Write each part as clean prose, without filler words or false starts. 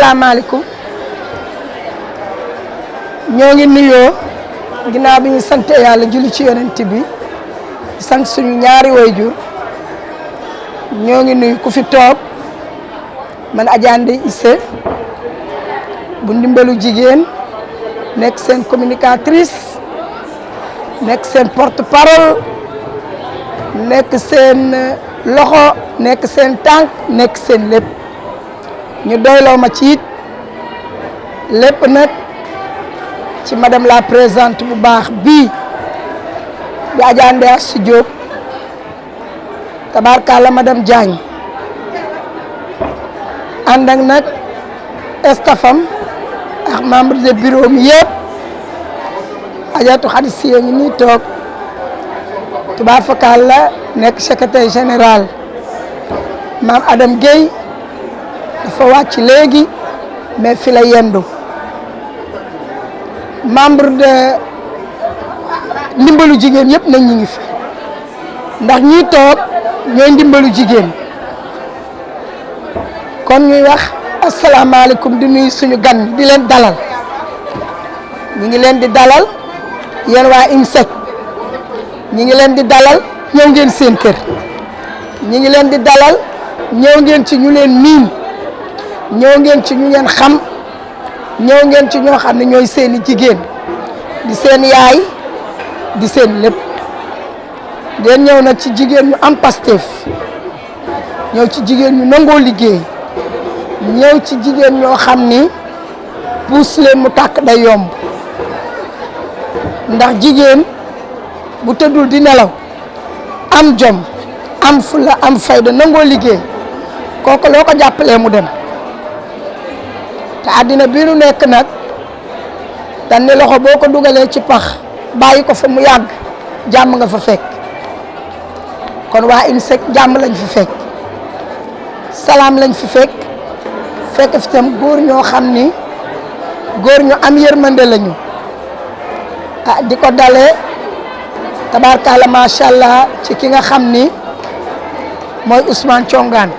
asalaamaaleykum ñoo ngi nuyoo ginnaaw bi ñu sant yàlla julli ci yonent bi sant suñu ñaari waajur ñoo ngi nuyu ku fi toog man Adja Ndeye Issé bu ndimbalu jigéen nekk seen communicatrice nekk seen porte-parole nekk seen loxo nekk seen tànk nekk seen lépp ñu doyloo ma ci it lépp nag ci madame la présidente bu baax bii di Adja Ndeye Assou Diop tabarkalla madame Diagne ànd ak nag staffam ak membre de bureau mi yëpp Adjatou Khady Siye ngi nii toog tubaarfakalla nekk secrétaire général maam Adam Gueye dafa wàcc léegi mais fi la yendu membre de ndimbalu jigéen yëpp nañ ñi ngi fi ndax ñii toog ñooy ndimbalu jigéen kon ñuy wax asalaamaaleykum di nuyu suñu gan di leen dalal ñi ngi leen di dalal yéen waa IMSEC ñi ngi leen di dalal ñëw ngeen seen kër ñi ngi leen di dalal ñëw ngeen ci ñu leen miin ñëw ngeen ci ñu ngeen xam ñëw ngeen ci ñoo xam ne ñooy seeni jigéen di seen yaay di seen lépp ngeen ñëw nag ci jigéen ñu am Pastef ñëw ci jigéen ñu nangoo liggéey ñëw ci jigéen ñoo xam ni puus leen mu tàkk day yomb ndax jigéen bu tëddul di nelaw am jom am fulla am fayda nangoo liggéey kooku loo ko jàppalee mu dem te àddina bii nu nekk nag dañ ne loxo boo ko dugalee ci pax bàyyi ko fa mu yàgg jàmm nga fa fekk kon waa IMSEC jàmm lañ fi fekk salaam lañ fi fekk fekk fi tam góor ñoo xam ni góor ñu am yërmande lañu di ko dalee tabarkalla macha allah ci ki nga xam ni mooy Ousmane Thiongaan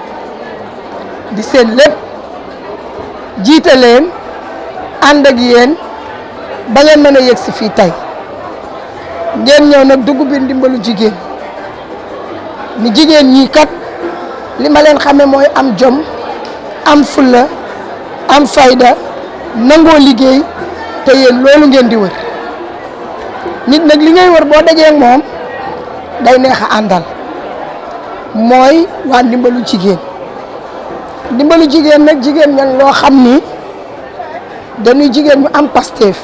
di seen lépp jiite leen ànd ak yéen ba ngeen mën a yegg si fii tey ngeen ñëw nag dugg bi ndimbalu jigéen ni jigéen ñii kat li ma leen xamee mooy am jom am fulla am fayda nangoo liggéey te yéen loolu ngeen di wër nit nag li ngay wër boo dajee ak moom day neex a àndal mooy waa ndimbalu jigéen ndimbalu jigéen nag jigéen ñan loo xam ni dañuy jigéen ñu am Pastef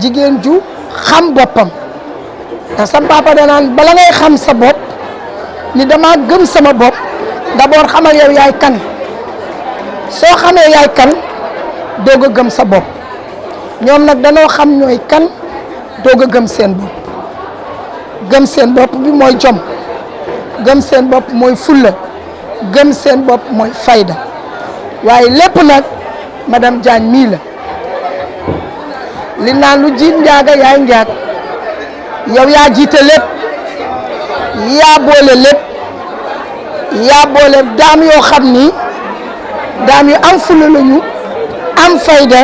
jigéen ju xam boppam te sa papa danaan bala ngay xam sa bopp ni dama gëm sama bopp d'abord xamal yow yaay kan soo xamee yaay kan doog a gëm sa bopp ñoom nag danoo xam ñooy kan doog a gëm seen bopp gëm seen bopp bi mooy jom gëm seen bopp mooy fulla gëm seen bopp mooy fayda waaye lépp nag madame Diagne mii la li naan lu jiit njaaga yaay njaag yow yaa jiite lépp yaa boole lépp yaa boole daam yoo xam ni daam yu am fulla lañu am fayda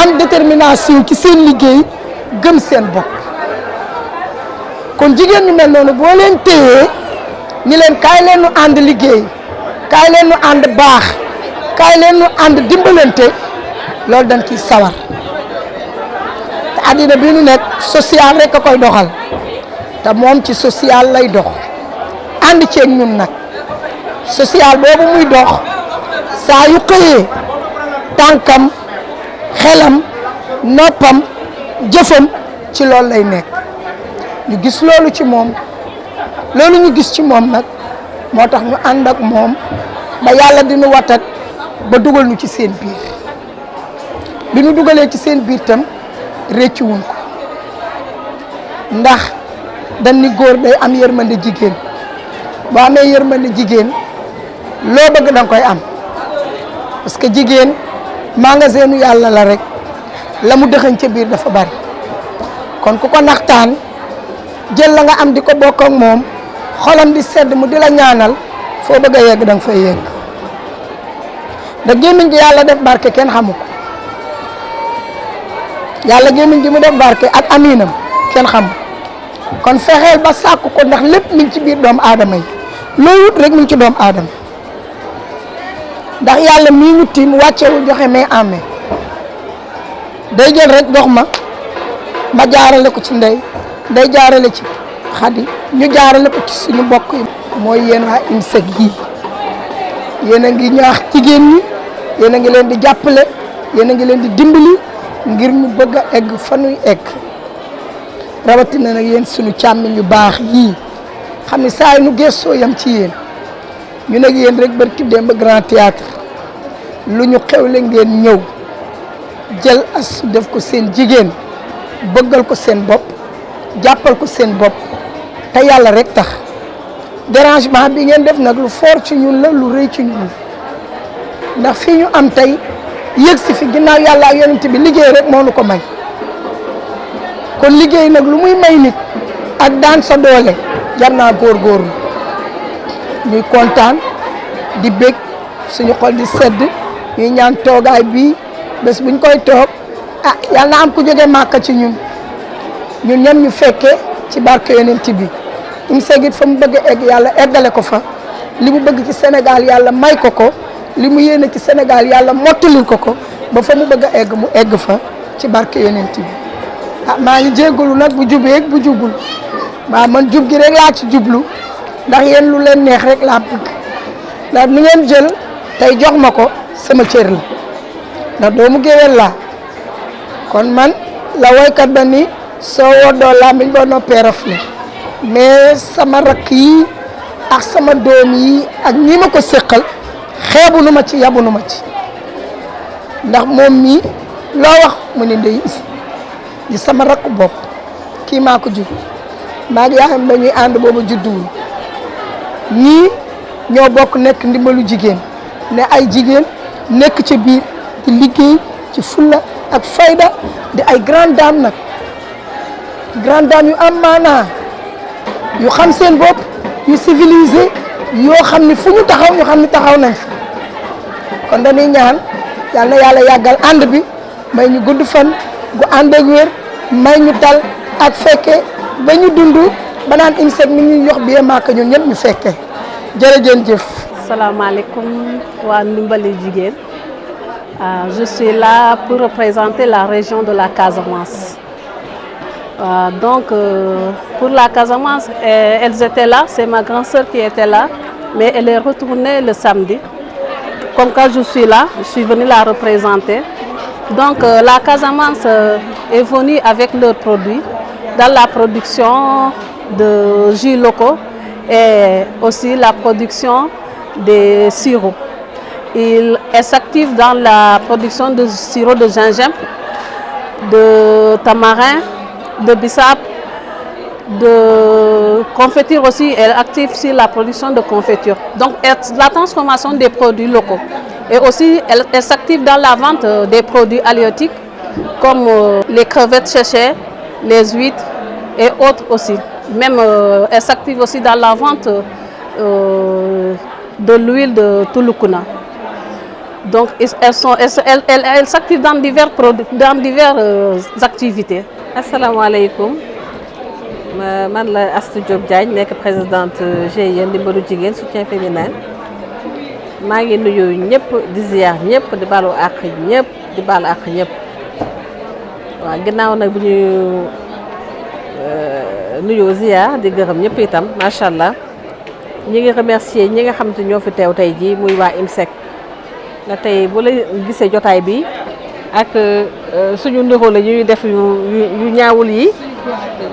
am détermination ci seen liggéey gëm seen bopp kon jigéen ñu mel noonu boo leen téyee ni leen kaay leen nu ànd liggéey kaay leen nu ànd baax kaay leen nu ànd dimbalante loolu dañ ciy sawar te àddina bi nu nekk social rek a koy doxal te moom ci social lay dox ànd ceeg ñun nag social boobu muy dox saa yu xëyee tànkam xelam noppam jëfam ci loolu lay nekk ñu gis loolu ci moom loolu ñu gis ci moom nag moo tax ñu ànd ak moom ba yàlla dinu watat ba dugal ñu ci seen biir bi ñu dugalee ci seen biir tam réccu wuñ ko ndax dañ ni góor day am yërmande jigéen boo amee yërmande jigéen loo bëgg danga koy am parce que jigéen magasinu yàlla la rek la mu dëxañ ca biir dafa bari kon ku ko naxtaan jël la nga am di ko bokk ak moom xolam di sedd mu di la ñaanal foo bëgg a yegg danga fay yegg da gémmiñ gi yàlla def barke kenn xamu ko yàlla gémmiñ gi mu def barke ak aminam kenn xamu kon fexeel ba sàkku ko ndax lépp mi ngi ci biir doomu aadama yi loo wut rek mi ngi ci doomu aadama ndax yàlla mii ñu tiim wàccewul joxe main en main day jël rek jox ma jaarale ko ci ndey jaarale ci Xadi ñu jaarale ko ci suñu mbokk yi mooy yéen waa IMSEC yi yéen a ngi ñaax jigéen ñi yéen a ngi leen di jàppale yéen a ngi leen di dimbali ngir ñu bëgg a egg fa nuy egg rawatina nag yéen suñu càmmiñ yu baax yii xam ne saa yi nu gëstoo yam ci yéen ñu nag yéen rek barki démb Grand Théâtre lu ñu xewle ngeen ñëw jël Astou def ko seen jigéen bëggal ko seen bopp jàppal ko seen bopp te yàlla rek tax dérangement bi ngeen def nag lu fort ci ñun la lu rëy ci ñun la ndax fii ñu am tey yëg si fi ginnaaw yàlla ak yonent bi liggéey rek moo nu ko may kon liggéey nag lu muy may nit ak daan sa doole jar naa góorgóorlu ñuy kontaan di bég suñu xol di sedd ñuy ñaan toogaay bii bés buñ koy toog ah yàlla na am ku jóge màkka ci ñun ñëpp ñu fekkee ci barke yonent bi IMSEC it fa mu bëgg egg yàlla eggale ko fa li mu bëgg ci Sénégal yàlla may ko ko li mu yéene ci Sénégal yàlla mottalil ko ko ba fa mu bëgg a egg mu egg fa ci barke yonent bi ah maa ngi jéggalu nag bu jubee bu jubul waaw man jub gi rek laa ci jublu ndax yéen lu leen neex rek laa bëgg ndax ni ngeen jël tey jox ma ko sama cër la ndax doomu géwél laa kon man la woykat ba ni soo woddoo làmmiñ boo noppee rafle mais sama rakk yi ak sama doom yi ak ñi ma ko séqal xeebu nu ma ci yabu nu ma ci ndax moom mii loo wax mu ni Ndeye Issa di sama rakk bopp kii maa ko jur maa ngi yaayam dañuy ànd boobu judduwul ñii ñoo bokk nekk ndimbalu jigéen ne ay jigéen nekk ci biir di liggéey ci fulla ak fayda di ay grande dame nag grande dame yu am maanaa yu xam seen bopp yu civilisé yoo xam ni fu ñu taxaw ñu xam ni taxaw nañ fa kon dañuy ñaan yal na yàlla yàggal ànd bi may ñu gudd fan gu ànd ak wér may ñu dal ak fekke ba ñu dund ba naan IMSEC mi ñuy yox bi Màkka ñun ñëpp ñu fekke jërëjëf. Salaamaaleykum waa Ndimbali Jigéen. Je suis là pour représenter la région de la Casamance. Pour la Casamance, elles étaient là, c'est ma grande sœur qui était là, mais elle est retournée le samedi. Comme quand je suis là, je suis venue la représenter. Donc la Casamance est venue avec leurs produits dans la production de jus locaux et aussi la production des sirops. Elle s'active dans la production de sirop de gingembre, de tamarin, de bissap, de confiture aussi. Elle active aussi la production de confiture. Donc la transformation des produits locaux. Et aussi elle s'active dans la vente des produits halieutiques comme les crevettes séchées, les huîtres et autres aussi. Même elle s'active aussi dans la vente de l'huile de Touloukouna. Donc elles s'activent dans diverses activités. Assalamu alaikum. Man la Astou Diop Diagne, nekk présidente GIE Ndimbalu Jigéen soutien féminin. maa ngi nuyu ñëpp di ziar ñëpp di baalu àq ñëpp di baalu àq ñëpp waaw ginnaaw nag bu ñu nuyoo ziar di gërëm ñëpp itam macha allah ñi ngi remercier ñi nga xam te ñoo fi teew tey jii muy waa IMSEC nga tey bu la gisee jotaay bi ak suñu ndiro la ñuy def yu ñaawul yi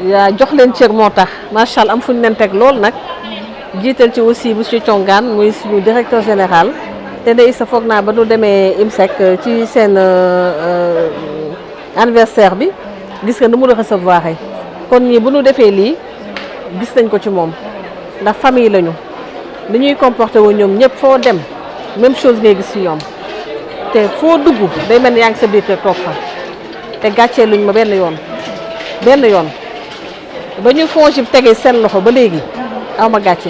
yaa jox leen cër moo tax macha allah am fu ñu leen teg lool nag. jiital ci aussi monsieur Thiongane muy suñu directeur général te Ndeye Issa foog naa ba nu demee IMSEC ci seen anniversaire bi gis nga nu mu recevoir kon ñii bu nu defee lii gis nañ ko ci moom ndax famille lañu ni ñuy comporté wu ñoom ñëpp foo dem même chose ngay gis ci ñoom te foo dugg day mel ni yaa ngi sa biir kër toog fa te gàccee luñ ma benn yoon ba ñu FONGIP tegee seen loxo ba léegi aw ma gàcce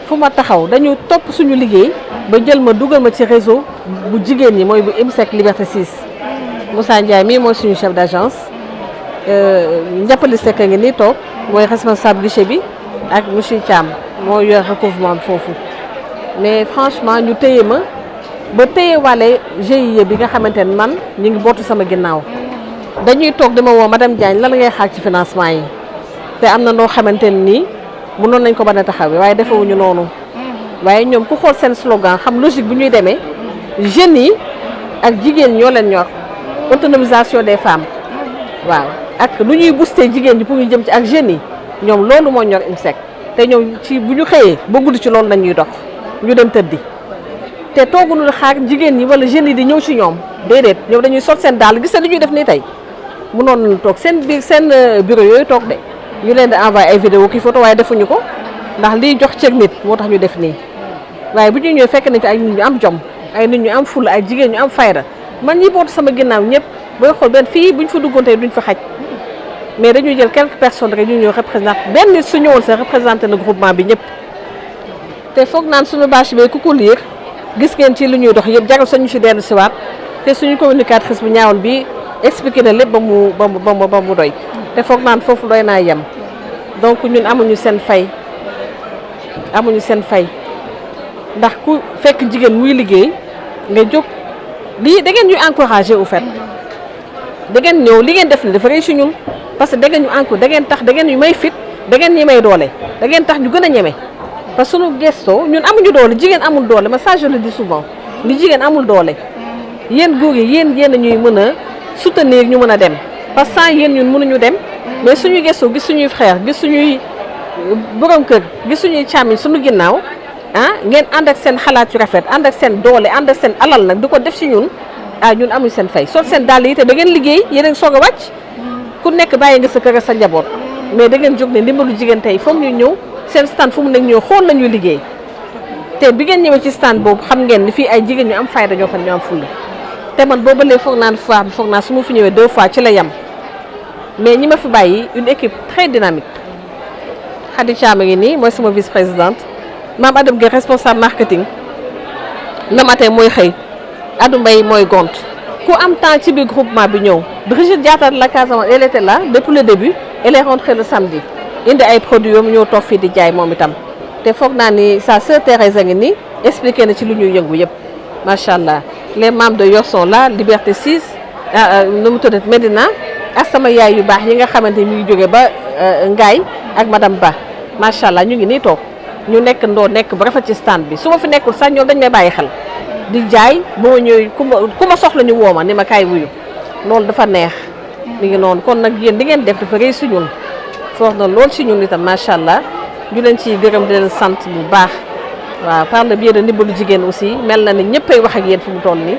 fu ma taxaw dañu topp suñu liggéey ba jël ma dugal ma ci réseau bu jigéen ñi mooy bu IMSEC Liberté 6 Moussa Ndiaye mii mooy suñu chef d'agence Ndiappali Seck ngi nii toog mooy responsable guichet bi ak monsieur Thiam moo yor recouvrement bi foofu mais franchement ñu téye ma ba téye wàlle GIE bi nga xamante ne man ñu ngi bootu sama ginnaaw dañuy toog dama woo madame Diagne lan ngay xaar ci financement yi te am na noo xamante ne nii mënoon nañ ko ba a taxawee waaye defewuñu noonu waaye ñoom ku xool seen slogan xam logique bu ñuy demee jeunes yi ak jigéen ñoo leen ñor autonomisation des femmes waaw ak lu ñuy booster jigéen ñi pour ñu jëm ci ak jeunes yi ñoom loolu moo ñor IMSEC te ñoom ci bu ñu xëyee ba guddi ci loolu lañuy dox ñu dem tëddi te tooguñu xaar jigéen ñi wala jeunes yi di ñëw ci ñoom déedéet ñoom dañuy sol seen daal gis nga li ñuy def nii tey mënoon nañu toog seen biir seen bureau yooyu toog de ñu leen di envoyé ay vidéo ki photo waaye defuñu ko ndax liy jox ceeg nit moo tax ñu def nii waaye bu ñu ñëwee fekk nañ ci ay nit ñu am jom ay nit ñu am fula ay jigéen ñu am fayda man ñi bootu sama ginnaaw ñëpp booy xool benn fii buñ fa duggoon tey duñ fa xaj mais dañuy jël quelques personnes rek ñu ñëw représenté benn nit su ñëwoon sax représenté na groupement bi ñëpp te foog naan suñu bâche bi ku ko liir gis ngeen ci li ñuy dox yëpp jagal sañu ci dellu siwaat te suñu communicatrice bu ñaawul bi expliqué na lépp ba mu doy te foog naan foofu doy naa yem donc ñun amuñu seen fay ndax ku fekk jigéen muy liggéey nga jóg lii da ngeen ñuy encouragé au fait da ngeen ñëw li ngeen def ni dafa réussi ñun parce que da ngeen ñu encouragé da ngeen tax da ngeen ñu may fit da ngeen ñi may doole da ngeen tax ñu gën a ñeme parce que suñu gestoo ñun amuñu doole jigéen amul doole ma ça je le dis souvent li jigéen amul doole yéen góor yi yéen ñuy mën a soutenir ñu mën a dem parce que sans yéen ñun mënuñu dem mais suñu gestoo gis suñuy frère gis suñuy borom kër gis suñuy càmmiñ suñu ginnaaw ngeen ànd ak seen xalaat yu rafet ànd ak seen doole ànd ak seen alal nag di ko def ci ñun ñun amuñ seen fay sol seen dàll yi te da ngeen liggéey yéen a ngi soog a wàcc ku nekk bàyyi nga sa kër sa njaboot mais da ngeen jóg ne ndimbalu jigéen tey foog ñu ñëw seen stand fu mu nekk ñëw xool nañuy liggéey te bi ngeen ñëwee ci stand boobu xam ngeen ni fii ay jigéen ñu am fayda ñoo fa ñu am fulla te man booba léegi foog naa ne foire bi foog naa su ma fi ñëwee 2 fois ci la yem mais ñi ma fi bàyyi une équipe très dynamique Khady Thiam ngi nii mooy sama vice présidente Mame Adam Gueye responsable marketing le matin mooy xëy Adou Mbaye mooy gont ku am temps ci biir groupement bi ñëw Brigitte Diatta de la Casamance elle était là depuis le début elle est rentrée le samedi indi ay produits yom ñëw toog fii di jaay moom itam te foog naa ni sa sœur Thérèse a ngi nii expliqué na ci lu ñuy yëngu yëpp macha allah les membres de Yor sont là Liberté 6 nu mu tuddati Médina ak sama yaay yu baax yi nga xamante ni mu ngi jóge ba Ngaye ak madame Ba macha allah ñu ngi nii toog ñu nekk nekk bu rafet ci stand bi su ma fi nekkul sax ñoom dañ may bàyyi xel di jaay boo ñëwee ku ma soxla ñu woo ma ni ma kaay wuyu loolu dafa neex mi ngi noonu kon nag yéen di ngeen def dafa rëy si ñun foog na lool si ñun itam macha allah ñu leen ciy gërëm di leen sant bu baax waaw par le biais de ndimbalu jigéen aussi mel na ni ñëppay wax ak yéen fu mu toll nii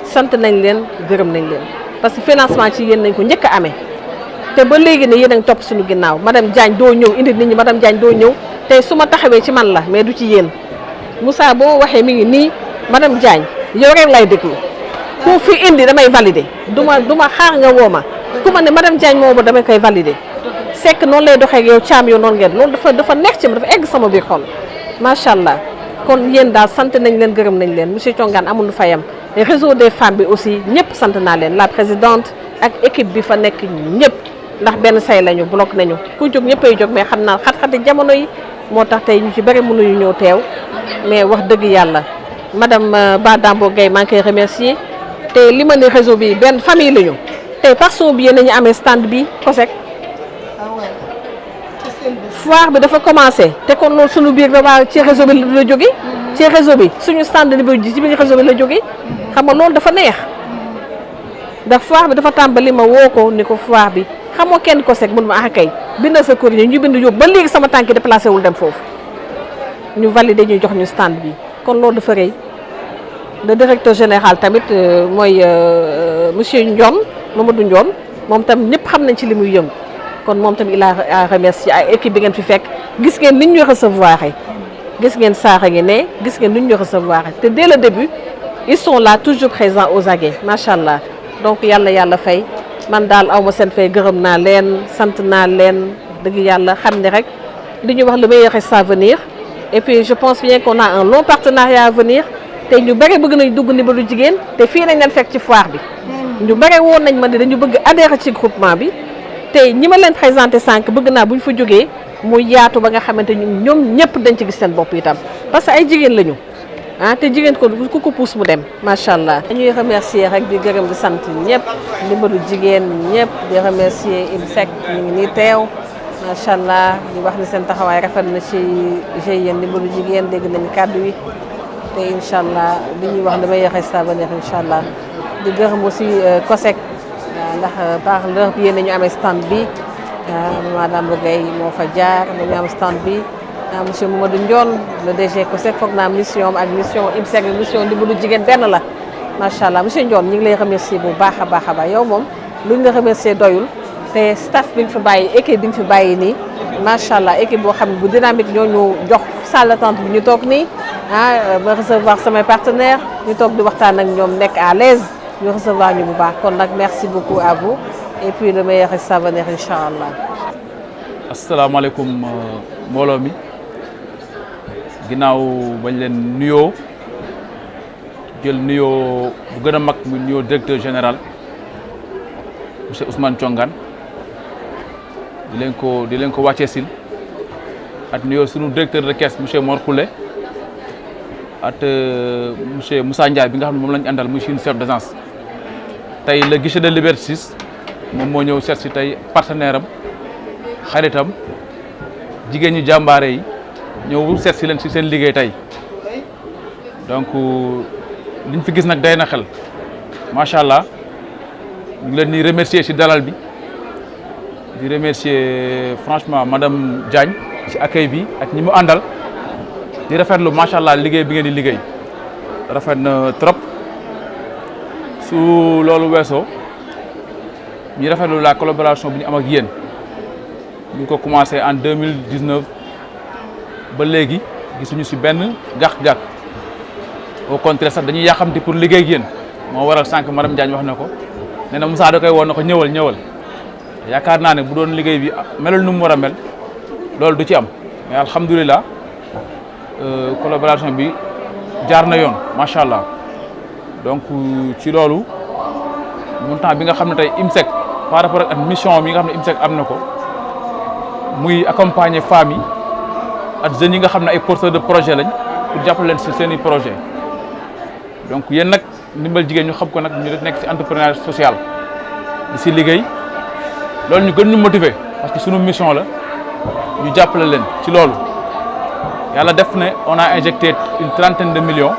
sant nañ leen gërëm nañ leen parce que financement ci yéen nañ ko njëkk a amee te ba léegi ne yéen a ngi topp suñu ginnaaw madame Diagne doo ñëw indi nit ñi madame Diagne doo ñëw tey su ma taxawee ci man la mais du ci yéen Moussa boo waxee mi ngi nii madame Diagne yow rek lay déglu ku fi indi damay valider du ma xaar nga woo ma ku ma ne madame Diagne moomu damay koy valider sekk noonu lay doxee ak yow caam yow noonu ngeen loolu dafa neex ci ma dafa egg sama biir xol macha allah kon yéen daal sant nañ leen gërëm nañ leen monsieur Thiongane amul lu fayam réseau des femmes bi aussi ñëpp sant naa leen la présidente ak équipe bi fa nekk ñëpp ndax benn say lañu bloc nañu ku jóg ñëppay jóg mais xam naa xat-xati jamono yi moo tax tey ñu ci bëri mënuñu ñëw teew mais wax dëgg yàlla madame Badambo Gueye maa ngi koy remercier te li ma ne réseau bi benn famille lañu tey par son biais nañu amee stand bi COSEC foire bi dafa commencé te kon loolu suñu biir ba ci réseau bi la jóge ci réseau bi suñu stand bi ci biir réseau bi la jóge xam nga loolu dafa neex ndax foire bi dafa tàmbali ma woo ko ni ko foire bi xamoo kenn COSEC mun ma kay bindal sa courrier ñu bind yóbbu ba léegi sama tànki déplacé wul dem foofu ñu validé ñu jox ñu stand bi kon loolu dafa rëy le directeur général tamit mooy monsieur Ndione Mamadou Ndione moom tam ñëpp xam nañ ci li muy yëngu kon moom tam il a remercié ay équipe bi ngeen fi fekk gis ngeen ni ñu recevoir gis ngeen Saara ngi ne gis ngeen ni ñu recevoir te dès le début ils sont là toujours présents aux aguets macha allah donc yàlla fay man daal aw ma seen fay gërëm naa leen sant naa leen dëgg yàlla xam ne rek li ñuy wax le meilleur reste à venir et puis je pense bien qu'on a un long partenariat à venir te ñu bëri bëgg nañ dugg ndimbalu jigéen te fii nañ leen fekk ci foire bi ñu bëri woon nañ ma ne dañu bëgg adhérer ci groupement bi tey ñi ma leen présenté sànq bëgg naa bu ñu fa jógee muy yaatu ba nga xamante ñoom ñëpp dañ ci gis seen bopp itam parce que ay jigéen lañu ah te jigéen ko ku ko pousse mu dem macha allah. dañuy remercier rek di gërëm di sant ñëpp ndimbalu jigéen ñëpp di remercier IMSEC ñu ngi nii teew macha allah di wax ni seen taxawaay rafet na ci GIE ndimbalu jigéen dégg nañu kàddu yi te incha allah li ñuy wax damay yéex a ba neex incha allah di gërëm aussi COSEC ndax par l'heure bi yéen ñu amee stand bi madame Guèye moo fa jaar dañu am stand bi. monsieur Mamadou Ndione le DG COSEC foog naa mission ak mission IMSEC mission ndimbalu jigéen benn la macha allah monsieur Ndione ñu ngi lay remercier bu baax a baax yow moom lu ñu la remercier doyul te staff bi nga fi bàyyi équipe bi nga fi bàyyi nii macha allah équipe boo xam ne bu dynamique ñoo ñu jox salle d'attente bi ñu toog nii ma recevoir samay partenaires ñu toog di waxtaan ak ñoom nekk à l'aise ñu recevoir ñu bu baax kon nag merci beaucoup à vous et puis le meilleur reste à venir incha allah. asalaamaaleykum mbooloo mi. ginnaaw bañ leen nuyoo jël nuyoo bu gën a mag muy nuyoo directeur général monsieur Ousmane Thiongane di leen ko wàccee sil at nuyoo sunu directeur de caisse monsieur Mor Khoule at monsieur Moussa Ndiaye bi nga xam ne moom lañu àndal muy suñu chef d'agence tey le guichet de Liberté 6 moom moo ñëw seet si tey partenaire am xaritam jigéen ñi jàmbaare yi ñëw seet si leen si seen liggéey tey donc liñ fi gis nag day na xel macha allah ñu ngi leen di remercier si dalal bi di remercier franchement madame Diagne si accueil bi ak ñi mu àndal di rafetlu macha allah liggéey bi ngeen di liggéey rafet na trop su loolu weesoo ñu rafetlu la collaboration bi ñu am ak yéen ñu ngi ko commencé en 2019. ba léegi gisuñu si benn gàq-gàq au contraire sax dañuy yàqamti pour liggéey ak yéen moo waral sànq madame Diagne wax na ko nee na Moussa da koy woon na ko ñëwal yaakaar naa ne bu doon liggéey bi melul nu mu war a mel loolu du ci am mais alhamdulilah collaboration bi jaar na yoon macha allah donc ci loolu montant bi nga xam ne tey IMSEC par rapport ak mission bi nga xam ne IMSEC am na ko muy accompagner femmes yi ak jeunes yi nga xam ne ay porteurs de projet lañ pour jàppale leen si seen i projet donc yéen nag ndimbal jigéen ñu xam ko nag ñu nekk si entrepreneuriat social di si liggéey loolu ñu gën ñu motiver parce que sunu mission la ñu jàppale leen ci loolu yàlla def ne on a injecté une trentaine de millions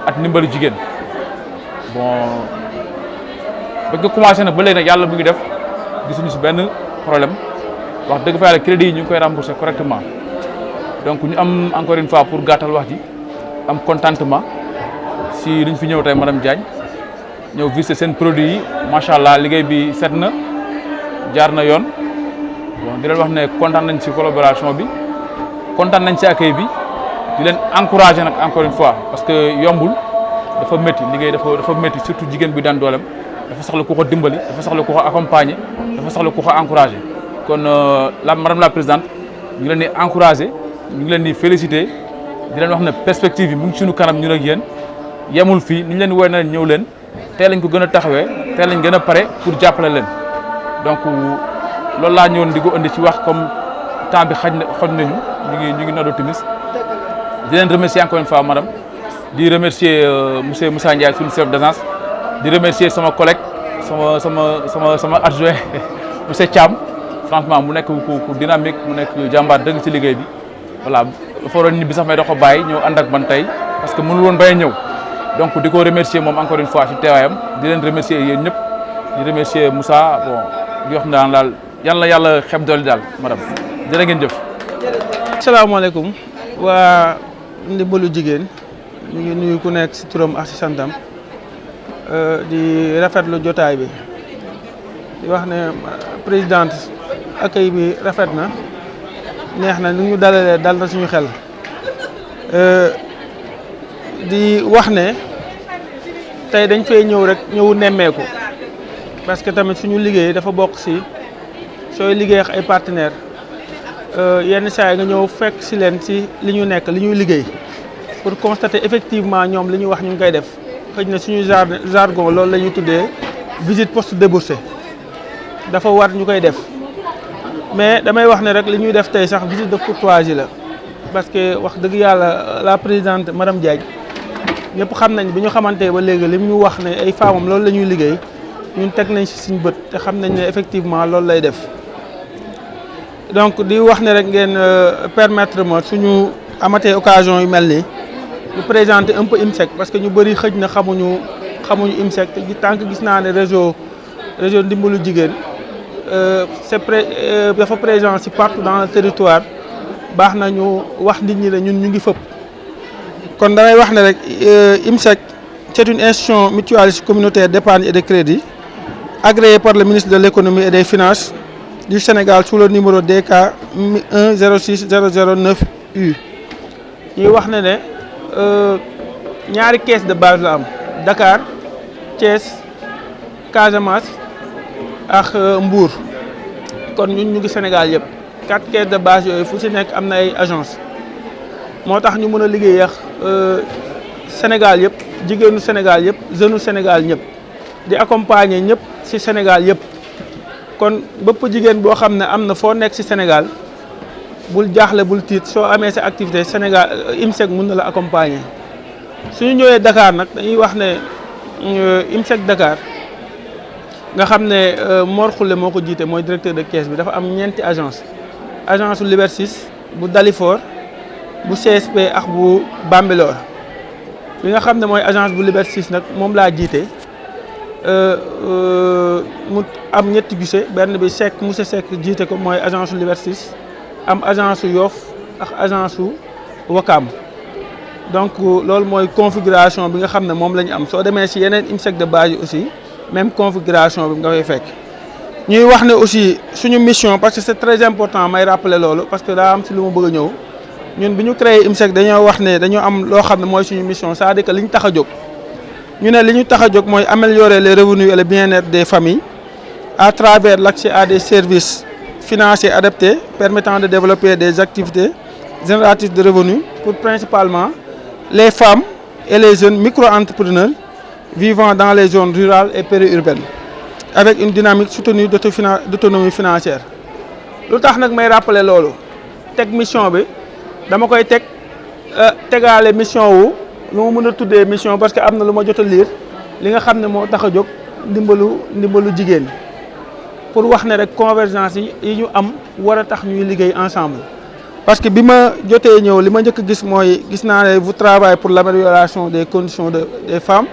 ak ndimbalu jigéen bon ba nga commencé nag ba léegi nag yàlla mu ngi def gisuñu si benn problème wax dëgg fa yàlla crédit yi ñu ngi koy rembourser correctement donc ñu am encore une fois pour gàttal wax ji am contentement si liñ fi ñëw tey madame Diagne ñëw visiter seen produit yi macha allah liggéey bi set na jaar na yoon bon di leen wax ne kontaan nañ si collaboration bi kontaan nañ si accueil bi di leen encourager nag encore une fois parce que yombul dafa métti liggéey dafa métti surtout jigéen bi daan doolem dafa soxla ku ko dimbali dafa soxla ku ko accompagner dafa soxla ku ko encourager kon madame la présidente ñu ngi leen di encourager ñu ngi leen di féliciter di leen wax ne perspective yi mu ngi suñu kanam ñun ak yéen yemul fii ni ñu leen woowee na leen ñëw leen tey lañ ko gën a taxawee tey lañ gën a pare pour jàppale leen donc loolu laa ñëwoon di ko indi ci wax comme temps bi xoj nañu ñu ngi noddu timis di leen remercier encore une fois madame di remercier monsieur Moussa Ndiaye suñu chef d'agence di remercier sama collègue sama adjoint monsieur Thiam franchement mu nekk ku dynamique mu nekk jàmbaar dëgg ci liggéey bi voilà dafa waroon nit bi sax may da ko bàyyi ñëw ànd ak man tey parce que mënul woon bay ñëw donc di ko remercier moom encore une fois ci teewaayam di leen remercier yéen ñëpp di remercier Moussa bon di wax naan daal yàlla xeb doole daal madame jërë ngeen jëf. asalaamaaleykum waa ndimbalu jigéen ñu ngi nuyu ku nekk ci turam ak ci santam di rafetlu jotaay bi di wax ne présidente accueil bi rafet na neex na ni ñu dalalee dal na suñu xel di wax ne tey dañ fay ñëw rek ñëw nemmeeku parce que tamit suñu liggéey dafa bokk ci sooy liggéey ak ay partenaires yenn saa yi nga ñëw fekk si leen si li ñu nekk li ñuy liggéey pour constater effectivement ñoom li ñuy wax ñu ngi koy def xëy na suñu jargon loolu la ñuy tuddee visite post déboursé dafa war ñu koy def mais damay wax ne rek li ñuy def tey sax visite de courtoisie la parce que wax dëgg yàlla la présidente madame Diagne ñëpp xam nañ bi ñu xamante ba léegi lim ñu wax ne ay femmes loolu la ñuy liggéey ñun teg nañ si suñ bët te xam nañ ne effectivement loolu lay def donc di wax ne rek ngeen permettre ma suñu amatee occasion yu mel nii ñu présenter un peu IMSEC parce que ñu bëri xëj na xamuñu IMSEC te tant que gis naa ne réseau ndimbalu jigéen dafa présent si partout dans le territoire baax na ñu wax nit ñi ne ñun ñu ngi fëpp kon damay wax ne rek IMSEC c'est une institution mutualiste communautaire d'épargne et de crédit agréée par le ministre de l'économie et des finances du Sénégal sous le numéro DK 106009U ñuy wax ne ñaari caisse de base la am Dakar Thiès Casamance ak Mbour kon ñun ñu ngi Sénégal yëpp 4 caisses de base yooyu fu ci nekk am na ay agence moo tax ñu mën a liggéey ak Sénégal yëpp jigéenu Sénégal yëpp jeune Sénégal ñëpp di accompagner ñëpp ci Sénégal yëpp kon bépp jigéen boo xam ne am na foo nekk ci Sénégal bul jaaxle bul tiit soo amee sa activité Sénégal IMSEC mën na la accompagner suñu ñëwee Dakar nag dañuy wax ne IMSEC Dakar nga xam ne Mor Khoule moo ko jiite mooy directeur de caisse bi dafa am ñeenti agence su Liberté 6 bu Dalifort bu CSP ak bu Bambilor bi nga xam ne mooy agence bu Liberté 6 nag moom laa jiite mu am ñetti guichet benn bi Seck monsieur Seck jiite ko mooy agence su Liberté 6 am agence su Yoff ak agence su Wakam donc loolu mooy configuration bi nga xam ne moom la ñu am soo demee si yeneen IMSEC de base yi aussi même configuration bi nga koy fekk ñuy wax ne aussi suñu mission parce que c'est très important may rappeler loolu parce que daa am si lu ma bëgg a ñëw ñun bi ñu créé IMSEC dañoo wax ne dañoo am loo xam ne mooy suñu mission c'est-à-dire que li ñu tax a jóg ñu ne li ñu tax a jóg mooy améliorer les revenus et le bien-être des familles à travers l'accès à des services financiers adaptés permettant de développer des activités génératrices de revenus pour principalement les femmes et les jeunes micro-entrepreneurs vivant dans les zones rurales et périurbaines avec une dynamique soutenue d'autonomie financière. lu tax nag may rappeler loolu teg mission bi dama koy tegaale mission wu lu ma mën a tuddee mission parce que am na lu ma jot a lire li nga xam ne moo tax a jóg ndimbalu jigéen pour wax ne rek convergence yi ñu am war a tax ñuy liggéey ensemble. parce que bi ma jotee ñëw li ma njëkk a gis mooy gis naa ne vous travaillez pour l'amélioration des conditions des femmes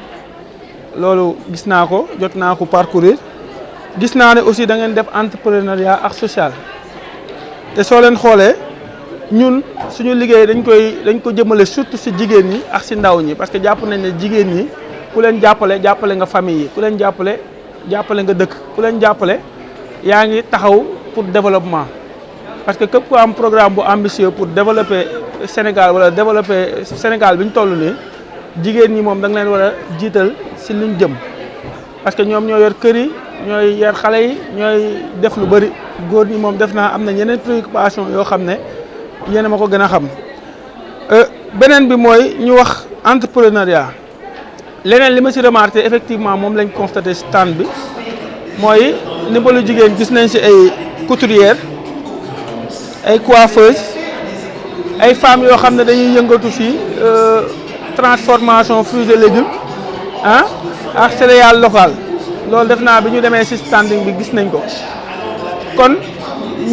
loolu gis naa ko jot naa ko parcourir gis naa ne aussi da ngeen def entrepreneuriat ak social te soo leen xoolee ñun suñu liggéey dañ ko jëmale surtout ci jigéen ñi ak ci ndaw ñi parce que jàpp nañ ne jigéen ñi ku leen jàppale nga famille yi ku leen jàppale nga dëkk ku leen jàppale yaa ngi taxaw pour développement. parce que képp ku am programme bu ambitieux pour développer Sénégal wala développer Sénégal bi ñu toll nii jigéen ñi moom da nga leen war a jiital ci luñ jëm parce que ñoom ñoo yor kër yi ñooy yar xale yi ñooy def lu bari góor ñi moom def naa am na yeneen préoccupation yoo xam ne yéen a ma ko gën a xam beneen bi mooy ñu wax entrepreneuriat leneen li ma ci remarqué effectivement moom lañ constaté ci stand bi mooy ndimbalu jigéen gis nañ ci ay couturières ay coiffeuses ay femmes yoo xam ne dañuy yëngatu ci transformation fruits et légumes ak céréales locales loolu def naa bi ñu demee ci standing bi gis nañ ko kon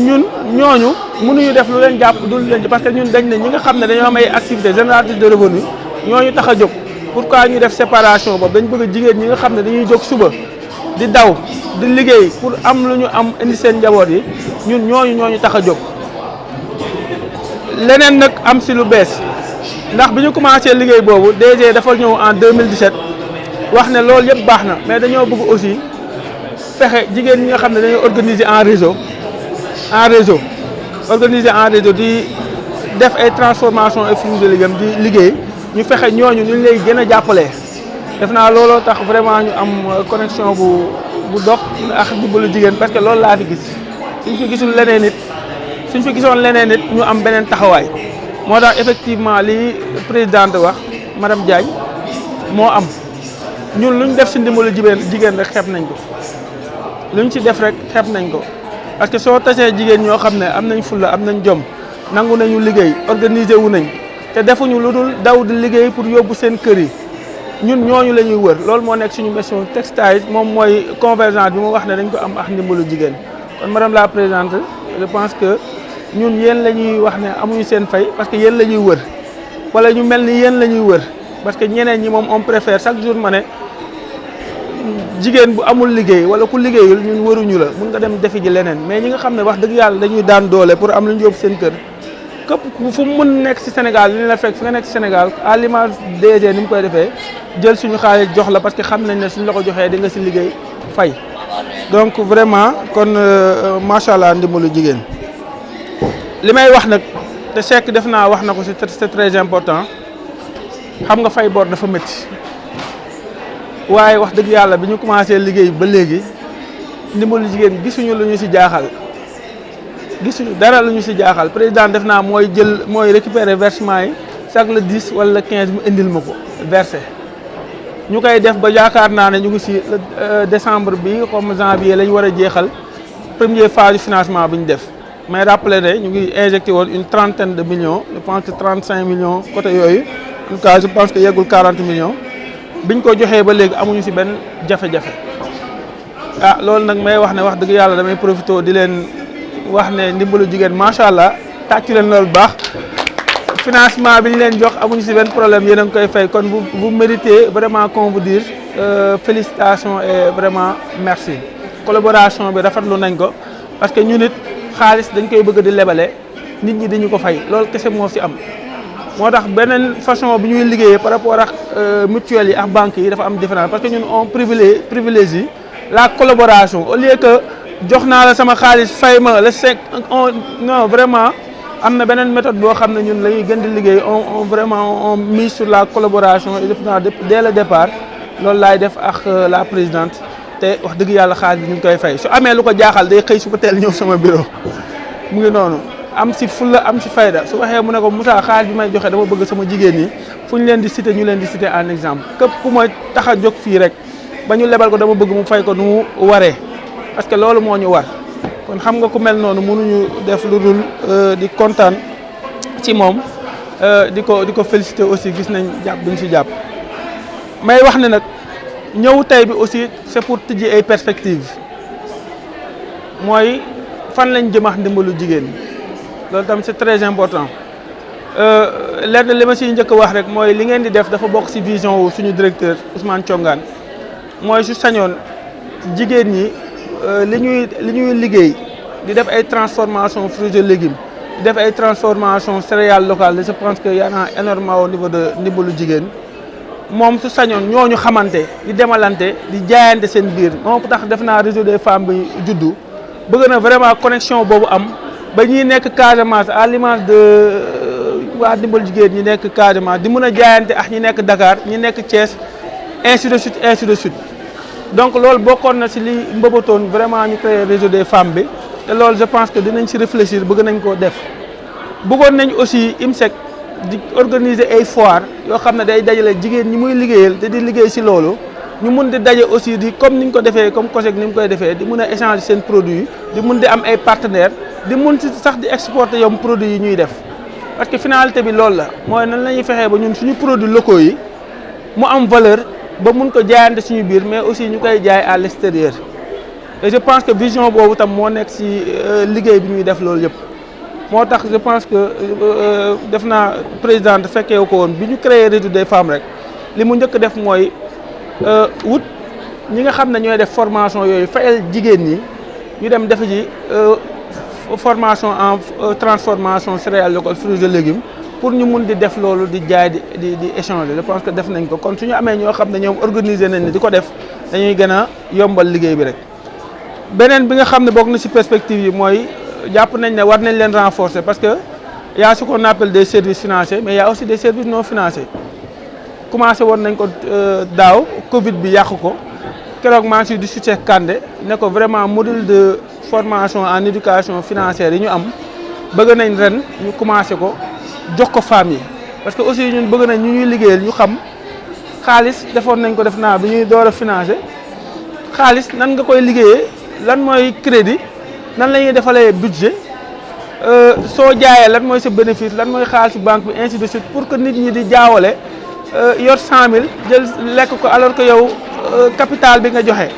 ñun ñooñu mënuñu def lu leen jàpp du leen parce que ñun dañ ne ñi nga xam ne dañoo am ay activités génératrices de revenus ñooñu tax a jóg pourquoi ñu def séparation boobu dañ bëgg jigéen ñi nga xam ne dañuy jóg suba di daw di liggéey pour am lu ñu am indi seen njaboot yi ñun ñooñu tax a jóg. leneen nag am ci lu bees ndax bi ñu commencé liggéey boobu DG dafa ñëw en 2017 wax ne loolu yëpp baax na mais dañoo bëgg aussi fexe jigéen ñi nga xam ne dañoo organiser en réseau organiser en réseau di def ay transformation et fruits de légumes di liggéey ñu fexe ñooñu ñu lay gën a jàppalee def naa looloo tax vraiment ñu am connexion bu dox ak dimbalu jigéen parce que loolu laa fi gis suñ fi gisul leneen nit suñ fi gisoon leneen nit ñu am beneen taxawaay moo tax effectivement li présidente wax madame Diagne moo am ñun luñ def si ndimbalu jigéen rek xeeb nañ ko luñ ci def rek xeeb nañ ko parce que soo tasee jigéen ñoo xam ne am nañ fulla am nañ jom nangu nañu liggéey organiser wu nañ te defuñu lu dul daw di liggéey pour yóbbu seen kër yi ñun ñooñu la ñuy wër loolu moo nekk suñu mission textile moom mooy convergence bi mu wax ne dañ ko am ak ndimbalu jigéen kon madame la présidente je pense que ñun yéen la ñuy wax ne amuñu seen fay parce que yéen la ñuy wër wala ñu mel ni yéen la ñuy wër parce que ñeneen ñi moom on préfère chaque jour ma ne jigéen bu amul liggéey wala ku liggéeyul ñun wëruñu la mun nga dem defi ji leneen mais ñi nga xam ne wax dëgg yàlla dañuy daan doole pour am lu ñu yóbbu seen kër képp fu mu mën nekk si Sénégal li la fekk fi nga nekk si Sénégal à l'image DG ni mu koy defee jël suñu xaalis jox la parce que xam nañ ne suñ la ko joxee di nga si liggéey fay donc vraiment kon macha allah ndimbalu jigéen li may wax nag te Seck def naa wax na ko c'est très important xam nga fay bor dafa métti waaye wax dëgg yàlla bi ñu commencé liggéey ba léegi ndimbalu jigéen gisuñu lu ñu si jaaxal gisuñu dara lu ñu si jaaxal président def naa mooy récupérer versement yi chaque le 10 wala le 15 mu indil ma ko versé ñu koy def ba yaakaar naa ne ñu ngi si décembre bi comme janvier la ñu war a jeexal première phase du financement bi ñu def mais rappelé ne ñu ngi injecté woon une trentaine de millions je pense que 35 millions côté yooyu en tout cas je pense que yeggul 40 millions biñ ko joxee ba léegi amuñu si benn jafe-jafe ah loolu nag may wax ne wax dëgg yàlla damay profité di leen wax ne ndimbalu jigéen macha allah tàccu leen loolu baax financement bi ñu leen jox amuñu si benn problème yéen a ngi koy fay kon vous méritez vraiment qu'on vous dise félicitations et vraiment merci collaboration bi rafetlu nañ ko parce que ñun it xaalis dañ koy bëgg di lebale nit ñi dañu ko fay loolu kese moo si am moo tax beneen façon bi ñuy liggéeyee par rapport ak mutuelles yi ak banques yi dafa am différence parce que ñun on privilégie la collaboration au lieu que jox naa la sama xaalis fay ma le sec non vraiment am na beneen méthode boo xam ne ñun la ñuy gën di liggéey on vraiment on mise sur la collaboration et def naa dès le départ loolu laay def ak la présidente te wax dëgg yàlla xaalis bi ñu ngi koy fay su amee lu ko jaaxal day xëy suba teel ñëw sama bureau mu ngi noonu am si fulla am si fayda su waxee mu ne ko Moussa xaalis bi may joxe dama bëgg sama jigéen ñi fu ñu leen di citer ñu leen di citer en exemple képp ku ma tax a jóg fii rek ba ñu lebal ko dama bëgg mu fay ko nu mu waree parce que loolu moo ñu war kon xam nga ku mel noonu mënuñu def lu dul di kontaan ci moom di ko féliciter aussi gis nañ jàpp duñ si jàpp may wax ne nag ñëw tey bi aussi c'est pour tijji ay perspectives mooy fan lañ jëmax ndimbalu jigéen loolu tam c'est très important lenn li ma siy njëkk a wax rek mooy li ngeen di def dafa bokk si vision wu suñu directeur Ousmane Thiongane mooy su sañoon jigéen ñi li ñuy liggéey di def ay transformation fruits et légumes di def ay transformation céréales locales je pense que y en a énormément au niveau de ndimbalu jigéen moom su sañoon ñooñu xamante di demalante di jaayante seen biir moom tax def naa réseau des femmes bi juddu bëgg na vraiment connexion boobu am ba ñuy nekk Casamance à l'image de waa ndimbal jigéen ñi nekk Casamance di mun a jaayante ak ñi nekk Dakar ñi nekk Thiès ainsi de suite donc loolu bokkoon na si li mbëbatoon vraiment ñu créé réseau des femmes bi te loolu je pense que dinañ si réfléchir bëgg nañ koo def bëggoon nañ aussi IMSEC di organiser ay foire yoo xam ne day dajale jigéen ñi muy liggéeyal te di liggéey si loolu ñu mun di daje aussi di comme ni ñu ko defee comme COSEC ni mu koy defee di mun a échanger seen produits di mun di am ay partenaires di mun si sax di exporter yom produits yi ñuy def parce que finalité bi loolu la mooy nan la ñuy fexee ba ñun suñu produits locaux yi mu am valeur ba mun ko jaayante suñu biir mais aussi ñu koy jaay à l'extérieur et je pense que vision boobu tam moo nekk si liggéey bi ñuy def loolu yëpp moo tax je pense que def naa présidente fekkee ko woon bi ñu créé réseau des femmes rek li mu njëkk def mooy wut ñi nga xam ne ñooy def formation yooyu fayal jigéen ñi ñu dem def ji formation en transformation céréales locales fruits et légumes pour ñu mun di def loolu di jaay di échanger je pense que def nañ ko kon suñu amee ñoo xam ne ñoom organiser nañ ne di ko def dañuy gën a yombal liggéey bi rek beneen bi nga xam ne bokk na ci perspective yi mooy jàpp nañ ne war nañ leen renforcer parce que y a ce qu'on appelle des services financiers mais y a aussi des services non financiers commencé woon nañ ko daaw Covid bi yàq ko keroog maa ngi si di Cheikh Kandé ne ko vraiment module de formation en éducation financière yi ñu am bëgg nañ ren ñu commencé ko jox ko femmes yi parce que aussi ñun bëgg nañ ñu ñuy liggéeyal ñu xam xaalis defoon nañ ko def naa bi ñuy door a financer xaalis nan nga koy liggéeyee lan mooy crédit nan la ñuy defalee budget soo jaayee lan mooy sa bénéfice lan mooy xaalisu banque bi ainsi de suite pour que nit ñi di jaawale yor 100 000 jël lekk ko alors que yow capital bi nga joxe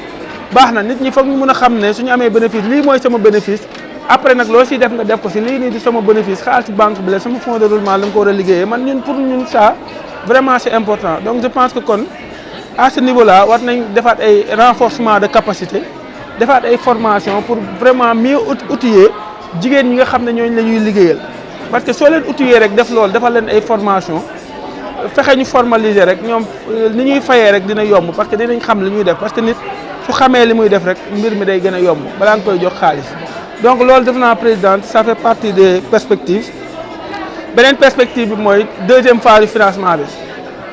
baax na nit ñi foog ñu mën a xam ne suñu amee bénéfice lii mooy sama bénéfice après nag loo siy def nga def ko si lii nii di sama bénéfice xaalisu banque bi la sama fonds de roulement la nga ko war a liggéeyee man ñun pour ñun ça vraiment c'est important donc je pense que kon à ce niveau là war nañ defaat ay renforcement de capacité defaat ay formation pour vraiment mieux outiller jigéen ñi nga xam ne ñooñu la ñuy liggéeyal parce que soo leen outiller rek def loolu defal leen ay formation fexe ñu formaliser rek ñoom ni ñuy fayee rek dina yomb parce que dinañ xam li ñuy def parce que nit su xamee li muy def rek mbir mi day gën a yomb balaa nga koy jox xaalis donc loolu def naa présidente ça fait partie des perspectives beneen perspective bi mooy deuxième phase du financement bi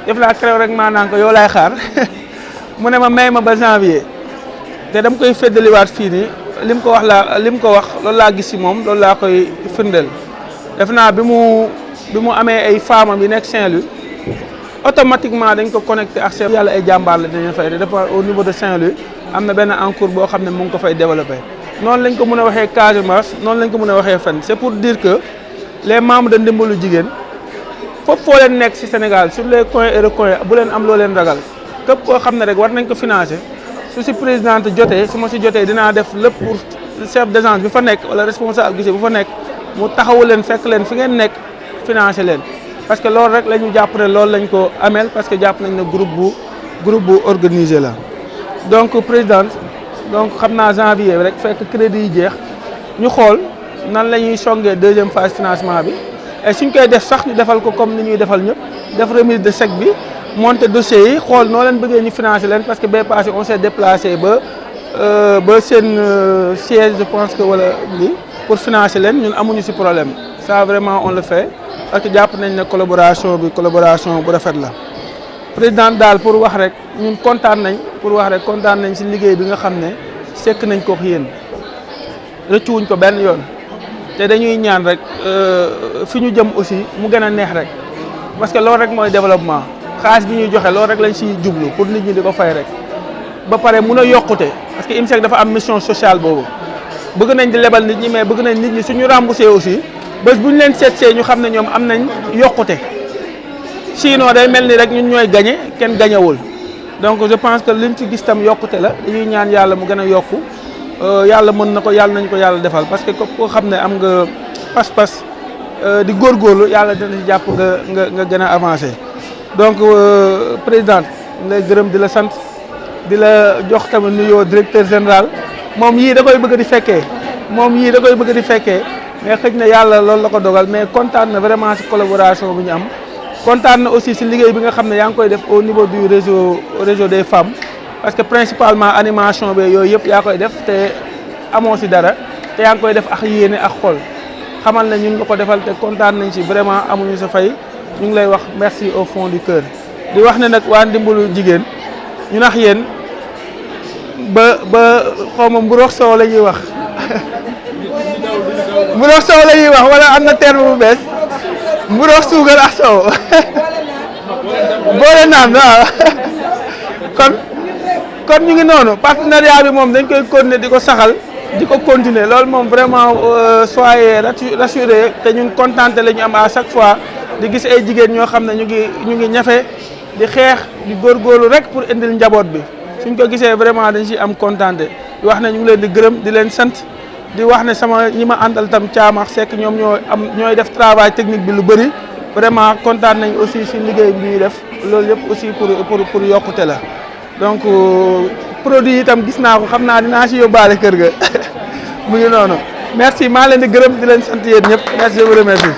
def naa créé rek maanaam ko yow laay xaar mu ne ma may ma ba janvier te dama koy feddaliwaat fii nii li mu ko wax loolu laa gis ci moom loolu laa koy firndeel def naa bi mu amee ay femmes yi nekk Saint-Louis automatiquement dañ ko connecté ak seen yàlla ay jàmbaar la dañu fay dafa au niveau de Saint-Louis am na benn encours boo xam ne mu ngi ko fay développé noonu lañ ko mën a waxee Casamance noonu lañ ko mën a waxee fenn c'est pour dire que les membres de ndimbalu jigéen fépp foo leen nekk ci Sénégal sur les coins et recoins bu leen am loo leen ragal képp koo xam ne rek war nañ ko financer su ci présidente jotee su ma ci jotee dinaa def lépp pour chef d'agence bi fa nekk wala responsable guichet bu fa nekk mu taxawu leen fekk leen fi ngeen nekk financer leen parce que loolu rek la ñu jàpp ne loolu lañ ko ameel parce que jàpp nañ ne groupe bu organisé la donc présidente donc xam naa janvier rek fekk crédit yi jeex ñu xool nan la ñuy songee deuxième phase financement bi et suñ koy def sax ñu defal ko comme ni ñuy defal ñëpp def remise de chèque bi monter dossier yi xool noo leen bëggee ñu financer leen parce que bay passé on s'est déplacé ba seen siège je pense que wala lii pour financer leen ñun amuñu ci problème ça vraiment on le fait parce que jàpp nañ ne collaboration bu rafet la présidente daal pour wax rek ñun kontaan nañ ci liggéey bi nga xam ne sekk nañ ko yéen rëccuwuñ ko benn yoon te dañuy ñaan rek fi ñu jëm aussi mu gën a neex rek parce que loolu rek mooy développement xaalis bi ñuy joxe loolu rek lañ ciy jublu pour nit ñi di ko fay rek ba pare mun a yokkute parce que IMSEC dafa am mission sociale boobu bëgg nañ di lebal nit ñi mais bëgg nañ nit ñi suñu remboursé aussi bés bu ñu leen seetsee ñu xam ne ñoom am nañ yokkute sinon day mel ni rek ñun ñooy gañe kenn gañewul donc je pense que liñ ci gis tam yokkute la dañuy ñaan yàlla mu gën a yokku yàlla mën na ko yàlla nañ ko yàlla defal parce que koo xam ne am nga pas-pas di góorgóorlu yàlla dina ci jàpp nga gën a avancé donc présidente lay gërëm di la sant di la jox tamit nuyoo directeur général moom yii da koy bëgg di fekkee mais xëj na yàlla loolu la ko dogal mais kontaan na vraiment ci collaboration bi ñu am kontaan na aussi ci liggéey bi nga xam ne yaa ngi koy def au niveau du réseau des femmes parce que principalement animation bi yooyu yëpp yaa koy def te amoo ci dara te yaa ngi koy def ak yéene ak xol xamal na ñun nga ko defal te kontaan nañ ci vraiment amuñu sa fay ñu ngi lay wax merci au fond du cœur di wax ne nag waa ndimbalu jigéen ñu nax yéen ba xaw ma mburox soow la ñuy wax mburox soow la ñuy wax wala am na terme bu bees mburox suukar ak soow boole naan waaw kon ñu ngi noonu partenariat bi moom dañ koy continuer di ko saxal di ko continuer loolu moom vraiment soyez rassurés te ñun contenté la ñu am à chaque fois di gis ay jigéen ñoo xam ne ñu ngi ñafe di xeex di góorgóorlu rek pour indil njaboot bi suñ ko gisee vraiment dañ ci am contenté di wax ne ñu ngi leen di gërëm di leen sant di wax ne sama ñi ma àndal tam Thiam ak Seck ñoom ñooy def travail technique bi lu bëri vraiment kontaan nañ aussi ci liggéey bi ñuy def loolu yëpp aussi pour yokkute la donc produit yi itam gis naa ko xam naa dinaa ci yóbbaale kër ga mu ngi noonu merci maa leen di gërëm di leen sant yéen ñëpp merci je vous remercie